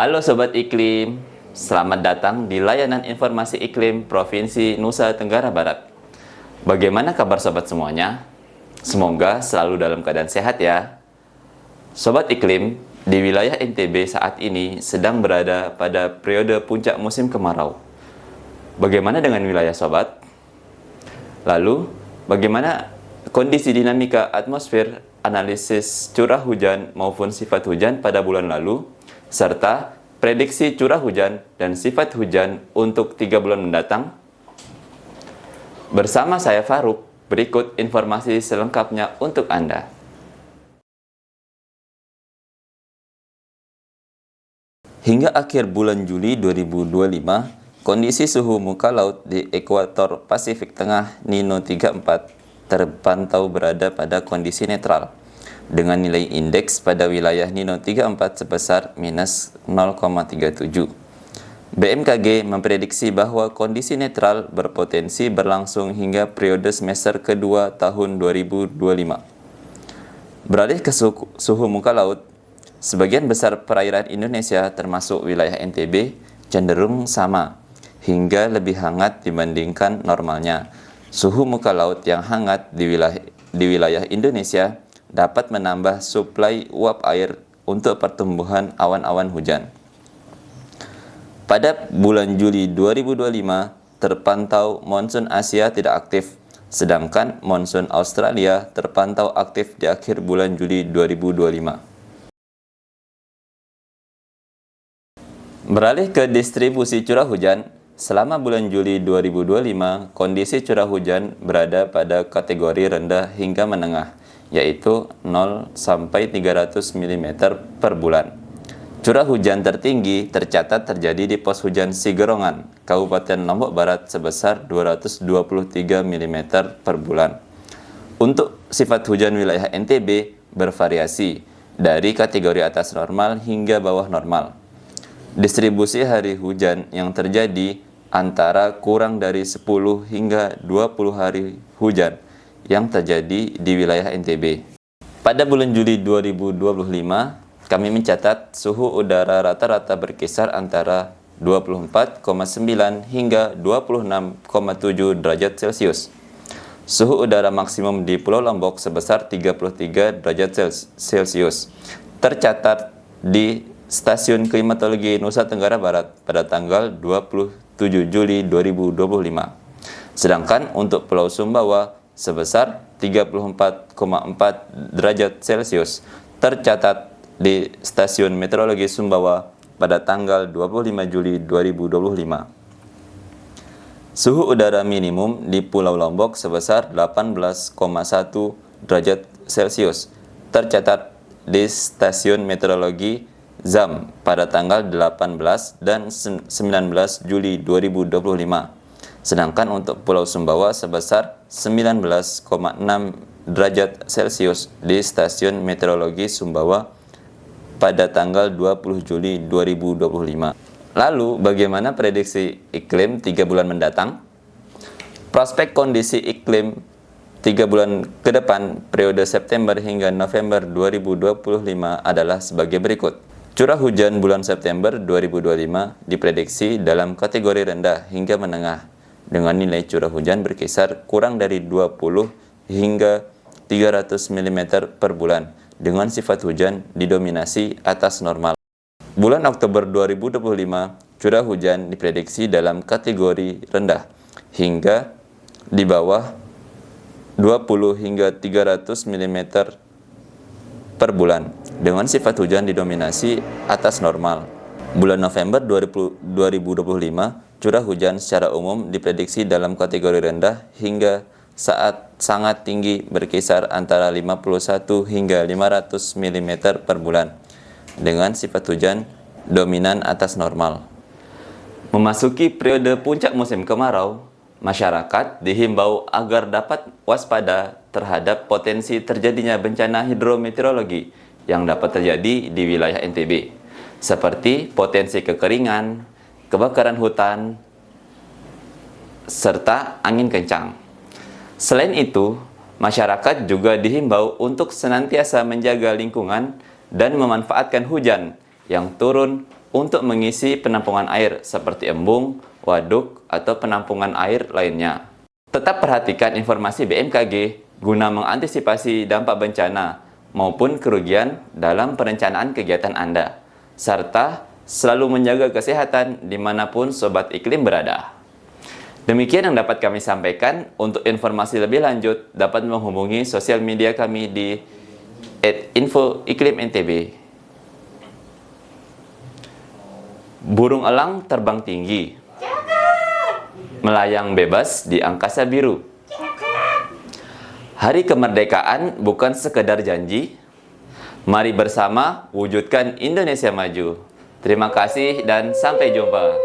Halo Sobat Iklim, selamat datang di layanan informasi iklim Provinsi Nusa Tenggara Barat. Bagaimana kabar sobat semuanya? Semoga selalu dalam keadaan sehat ya. Sobat Iklim, di wilayah NTB saat ini sedang berada pada periode puncak musim kemarau. Bagaimana dengan wilayah sobat? Lalu, bagaimana kondisi dinamika atmosfer, analisis curah hujan maupun sifat hujan pada bulan lalu, serta prediksi curah hujan dan sifat hujan untuk 3 bulan mendatang? Bersama saya Faruk, berikut informasi selengkapnya untuk Anda. Hingga akhir bulan Juli 2025, kondisi suhu muka laut di ekuator Pasifik Tengah Nino 34 terpantau berada pada kondisi netral, dengan nilai indeks pada wilayah Nino 34 sebesar minus 0,37. BMKG memprediksi bahwa kondisi netral berpotensi berlangsung hingga periode semester kedua tahun 2025. Beralih ke suhu muka laut, sebagian besar perairan Indonesia termasuk wilayah NTB cenderung sama hingga lebih hangat dibandingkan normalnya. Suhu muka laut yang hangat di wilayah Indonesia dapat menambah suplai uap air untuk pertumbuhan awan-awan hujan. Pada bulan Juli 2025, terpantau monsun Asia tidak aktif, sedangkan monsun Australia terpantau aktif di akhir bulan Juli 2025. Beralih ke distribusi curah hujan, selama bulan Juli 2025, kondisi curah hujan berada pada kategori rendah hingga menengah, yaitu 0 sampai 300 mm per bulan. Curah hujan tertinggi tercatat terjadi di pos hujan Sigerongan, Kabupaten Lombok Barat sebesar 223 mm per bulan. Untuk sifat hujan wilayah NTB bervariasi dari kategori atas normal hingga bawah normal. Distribusi hari hujan yang terjadi antara kurang dari 10 hingga 20 hari hujan yang terjadi di wilayah NTB. Pada bulan Juli 2025, kami mencatat suhu udara rata-rata berkisar antara 24,9 hingga 26,7 derajat Celcius. Suhu udara maksimum di Pulau Lombok sebesar 33 derajat Celcius. Tercatat di Stasiun Klimatologi Nusa Tenggara Barat pada tanggal 27 Juli 2025. Sedangkan untuk Pulau Sumbawa sebesar 34,4 derajat Celcius tercatat di Stasiun Meteorologi Sumbawa pada tanggal 25 Juli 2025. Suhu udara minimum di Pulau Lombok sebesar 18,1 derajat Celcius tercatat di Stasiun Meteorologi ZAM pada tanggal 18 dan 19 Juli 2025. Sedangkan untuk Pulau Sumbawa sebesar 19,6 derajat Celcius di Stasiun Meteorologi Sumbawa pada tanggal 20 Juli 2025. Lalu, bagaimana prediksi iklim 3 bulan mendatang? Prospek kondisi iklim 3 bulan ke depan periode September hingga November 2025 adalah sebagai berikut. Curah hujan bulan September 2025 diprediksi dalam kategori rendah hingga menengah, dengan nilai curah hujan berkisar kurang dari 20 hingga 300 mm per bulan, dengan sifat hujan didominasi atas normal. Bulan Oktober 2025, curah hujan diprediksi dalam kategori rendah hingga di bawah 20 hingga 300 mm per bulan, dengan sifat hujan didominasi atas normal. Bulan November 2025, curah hujan secara umum diprediksi dalam kategori rendah hingga saat sangat tinggi berkisar antara 51 hingga 500 mm per bulan, dengan sifat hujan dominan atas normal. Memasuki periode puncak musim kemarau, masyarakat dihimbau agar dapat waspada terhadap potensi terjadinya bencana hidrometeorologi yang dapat terjadi di wilayah NTB, seperti potensi kekeringan, kebakaran hutan, serta angin kencang. Selain itu, masyarakat juga dihimbau untuk senantiasa menjaga lingkungan dan memanfaatkan hujan yang turun untuk mengisi penampungan air seperti embung, waduk, atau penampungan air lainnya. Tetap perhatikan informasi BMKG guna mengantisipasi dampak bencana maupun kerugian dalam perencanaan kegiatan Anda, serta selalu menjaga kesehatan dimanapun Sobat Iklim berada. Demikian yang dapat kami sampaikan. Untuk informasi lebih lanjut dapat menghubungi sosial media kami di @info_iklim_ntb. Burung elang terbang tinggi, melayang bebas di angkasa biru. Hari kemerdekaan bukan sekedar janji. Mari bersama wujudkan Indonesia maju. Terima kasih dan sampai jumpa.